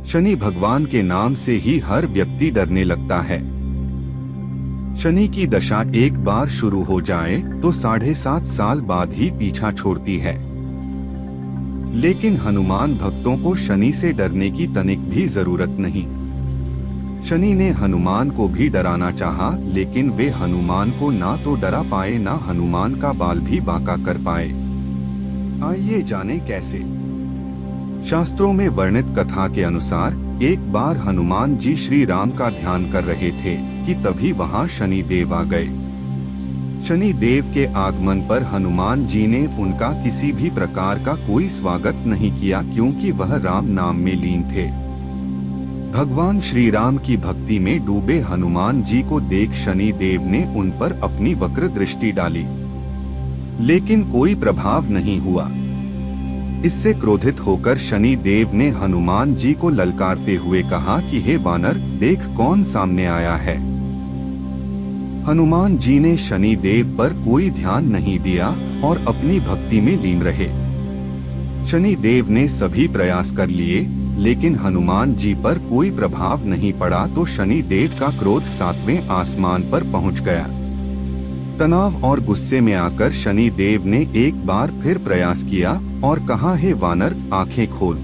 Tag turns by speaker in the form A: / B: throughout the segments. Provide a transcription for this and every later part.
A: शनि भगवान के नाम से ही हर व्यक्ति डरने लगता है। शनि की दशा एक बार शुरू हो जाए तो 7.5 साल बाद ही पीछा छोड़ती है। लेकिन हनुमान भक्तों को शनि से डरने की तनिक भी जरूरत नहीं। शनि ने हनुमान को भी डराना चाहा, लेकिन वे हनुमान को ना तो डरा पाए ना हनुमान का बाल भी बांका कर पाए। आइए जाने कैसे। शास्त्रों में वर्णित कथा के अनुसार एक बार हनुमान जी श्री राम का ध्यान कर रहे थे कि तभी वहां शनि देव आ गए। शनि देव के आगमन पर हनुमान जी ने उनका किसी भी प्रकार का कोई स्वागत नहीं किया, क्योंकि वह राम नाम में लीन थे। भगवान श्री राम की भक्ति में डूबे हनुमान जी को देख शनि देव ने उन पर अपनी वक्र दृष्टि डाली, लेकिन कोई प्रभाव नहीं हुआ। इससे क्रोधित होकर शनि देव ने हनुमान जी को ललकारते हुए कहा कि हे वानर, देख कौन सामने आया है। हनुमान जी ने शनि देव पर कोई ध्यान नहीं दिया और अपनी भक्ति में लीन रहे। शनि देव ने सभी प्रयास कर लिए, लेकिन हनुमान जी पर कोई प्रभाव नहीं पड़ा तो शनि देव का क्रोध 7वें आसमान पर पहुंच गया। तनाव और गुस्से में आकर शनि देव ने एक बार फिर प्रयास किया और कहा, हे वानर, आंखें खोल।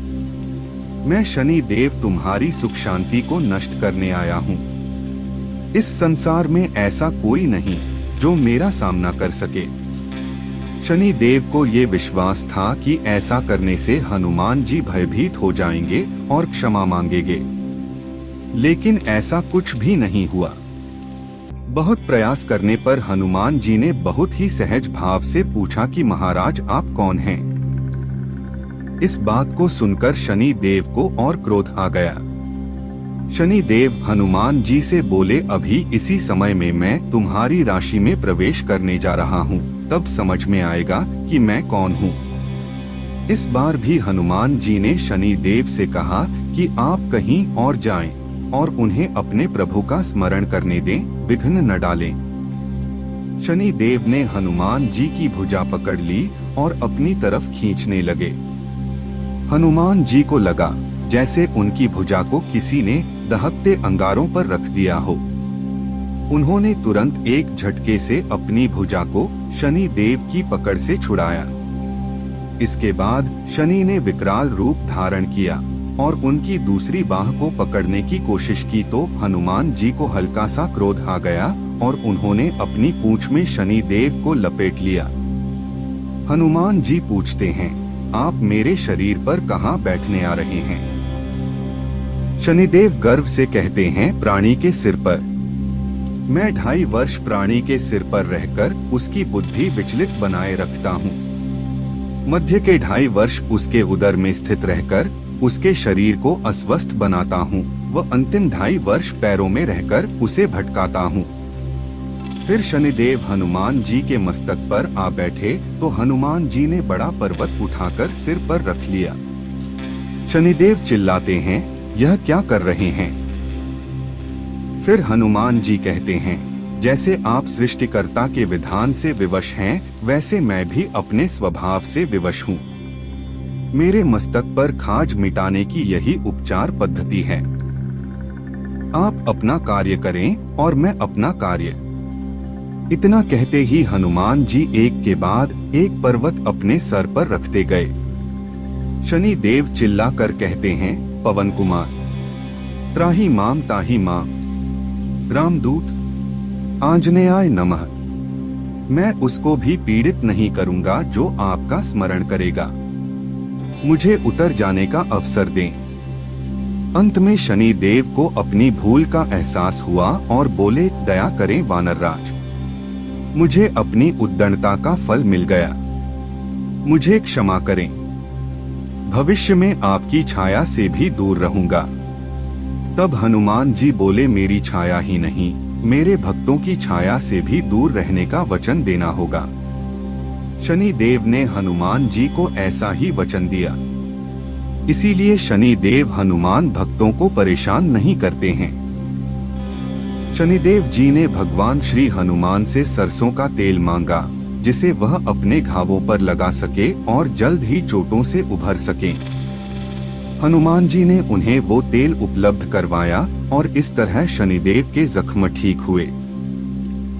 A: मैं शनि देव तुम्हारी सुख शांति को नष्ट करने आया हूँ। इस संसार में ऐसा कोई नहीं जो मेरा सामना कर सके। शनि देव को ये विश्वास था कि ऐसा करने से हनुमान जी भयभीत हो जाएंगे और क्षमा मांगेंगे, लेकिन ऐसा कुछ भी नहीं हुआ। बहुत प्रयास करने पर हनुमान जी ने बहुत ही सहज भाव से पूछा कि महाराज, आप कौन हैं? इस बात को सुनकर शनि देव को और क्रोध आ गया। शनि देव हनुमान जी से बोले, अभी इसी समय में मैं तुम्हारी राशि में प्रवेश करने जा रहा हूँ, तब समझ में आएगा कि मैं कौन हूँ। इस बार भी हनुमान जी ने शनि देव से कहा कि आप कहीं और जाएं और उन्हें अपने प्रभु का स्मरण करने दें, विघ्न न डालें। शनि देव ने हनुमान जी की भुजा पकड़ ली और अपनी तरफ खींचने लगे। हनुमान जी को लगा जैसे उनकी भुजा को किसी ने दहकते अंगारों पर रख दिया हो। उन्होंने तुरंत एक झटके से अपनी भुजा को शनि देव की पकड़ से छुड़ाया। इसके बाद शनि ने विकराल रूप धारण किया और उनकी दूसरी बाह को पकड़ने की कोशिश की तो हनुमान जी को हल्का सा क्रोध आ गया और उन्होंने अपनी पूंछ में शनि देव को लपेट लिया। हनुमान जी पूछते हैं, आप मेरे शरीर पर कहाँ बैठने आ रहे हैं? शनिदेव गर्व से कहते हैं, प्राणी के सिर पर। मैं 2.5 वर्ष प्राणी के सिर पर रहकर उसकी बुद्धि विचलित बनाए रखता हूँ। मध्य के 2.5 वर्ष उसके उदर में स्थित रहकर उसके शरीर को अस्वस्थ बनाता हूँ व अंतिम 2.5 वर्ष पैरों में रहकर उसे भटकाता हूँ। फिर शनिदेव हनुमान जी के मस्तक पर आ बैठे तो हनुमान जी ने बड़ा पर्वत उठाकर सिर पर रख लिया। शनिदेव चिल्लाते हैं, यह क्या कर रहे हैं? फिर हनुमान जी कहते हैं, जैसे आप सृष्टिकर्ता के विधान से विवश हैं, वैसे मैं भी अपने स्वभाव से विवश हूँ। मेरे मस्तक पर खाज मिटाने की यही उपचार पद्धति है। आप अपना कार्य करें और मैं अपना कार्य। इतना कहते ही हनुमान जी एक के बाद एक पर्वत अपने सर पर रखते गए। शनि देव चिल्ला कर कहते हैं, पवन कुमार, त्राहि माम ताहि माम, रामदूत, आंजनेयाय नमः। मैं उसको भी पीड़ित नहीं करूंगा जो आपका स्मरण करेगा। मुझे उतर जाने का अवसर दें। अंत में शनि देव को अपनी भूल का एहसास हुआ और बोले, दया करें वानरराज, मुझे अपनी उद्दंडता का फल मिल गया। मुझे क्षमा करें। भविष्य में आपकी छाया से भी दूर रहूंगा। तब हनुमान जी बोले, मेरी छाया ही नहीं, मेरे भक्तों की छाया से भी दूर रहने का वचन देना होगा। शनि देव ने हनुमान जी को ऐसा ही वचन दिया। इसीलिए शनि देव हनुमान भक्तों को परेशान नहीं करते हैं। शनिदेव जी ने भगवान श्री हनुमान से सरसों का तेल मांगा, जिसे वह अपने घावों पर लगा सके और जल्द ही चोटों से उभर सकें। हनुमान जी ने उन्हें वो तेल उपलब्ध करवाया और इस तरह शनिदेव के जख्म ठीक हुए।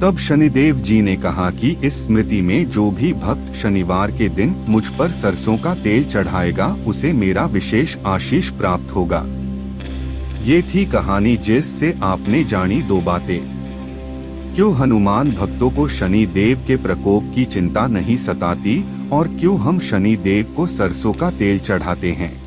A: तब शनिदेव जी ने कहा कि इस स्मृति में जो भी भक्त शनिवार के दिन मुझ पर सरसों का तेल चढ़ाएगा उसे मेरा विशेष आशीष प्राप्त होगा। ये थी कहानी जिससे आपने जानी दो बातें। क्यों हनुमान भक्तों को शनि देव के प्रकोप की चिंता नहीं सताती और क्यों हम शनि देव को सरसों का तेल चढ़ाते हैं।